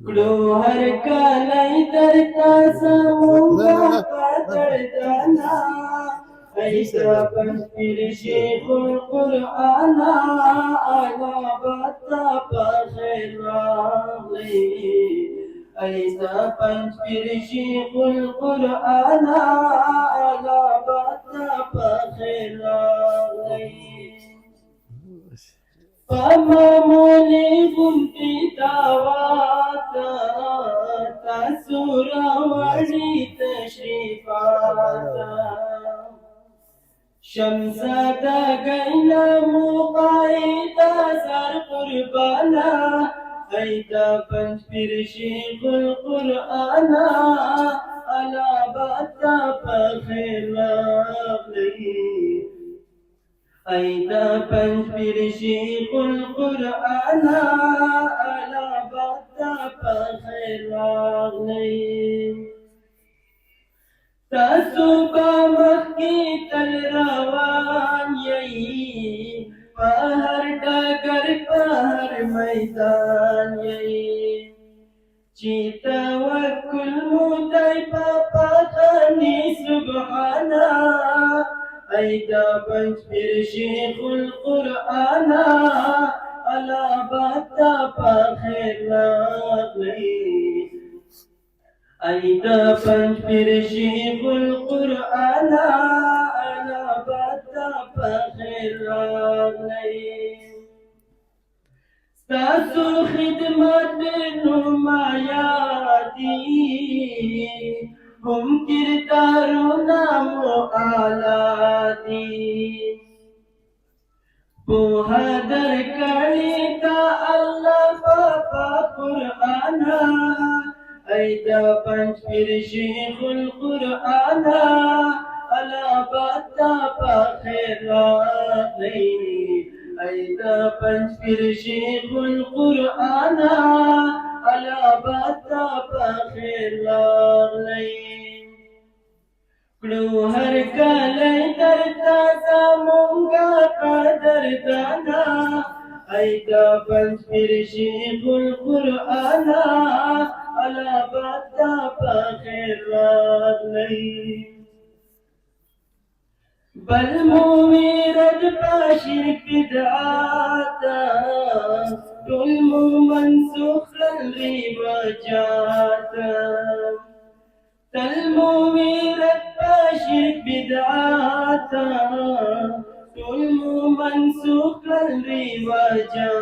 کړو هر کله درته زمونږه قدردانا ایسا پنځپیر شیخ القرآن اعلی بتا پخیر راغلی ایسا پنځپیر شیخ القرآن اعلی بتا پخیر راغلی پمامولی غنتی دعواتا تاسو راوړي تشریفاتا شمسادا گینا مقایدا زر قربانا ایدا پنځپیر شیخ القرآن الا باتا پخیر راغلی ایدا پنځپیر شیخ القرآن الا باتا پخیر راغلی تاسو به مخکې تل روان یئ په هر ډګر په هر میدان یئ چې توکل مو دی په پخني سبحانه ایدا پنځپیر شیخ القرآن الا باتا پخیر راغلی ایدا پنځپیر شیخ القرآن الا باتا پخیر راغلی ستاسو خدمت نمایادی هم کردارونه مو اعلی دي پوهه درکړې تا الله په قرآن ایدا پنځپیر شیخ القرآن الا باتا پخیر راغلی ایدا پنځپیر شیخ القرآن الا باتا پخیر راغلی کړو هر کله درته زمونږه قدردانا ایدا پنځپیر شیخ القرآن الا باتا پخیر راغلی بل مویرد پاشرک بدعاتا ټول مو منسوخ الرواجاتا تل مویرد پاشرک بدعاتا ټول مو منسوخ الرواجاتا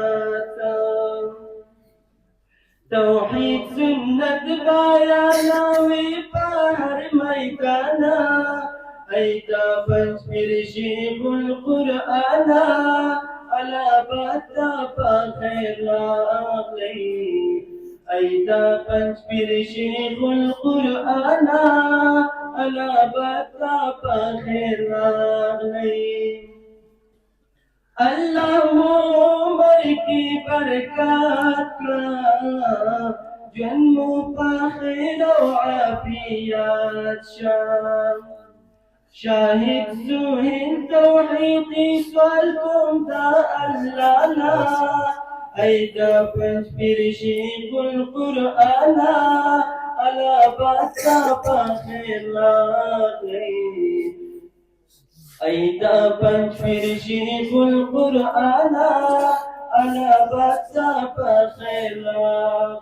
توحید سنت بیانوي په هر میدان ایدا پنځپیر شیخ القرآن الا باتا پخیر راغلی ایدا پنځپیر شیخ القرآن الا باتا پخیر راغلی الله مو عمر کی برکات کړه ژوند مو په خیر او عافیت شه شاهد زوهن توحیدی سوال کوم دا الله لا ایدا پنځپیر شیخ القرآن الا باتا پخیر راغلی ایدا پنځپیر شیخ القرآن الا باتا پخیر راغلی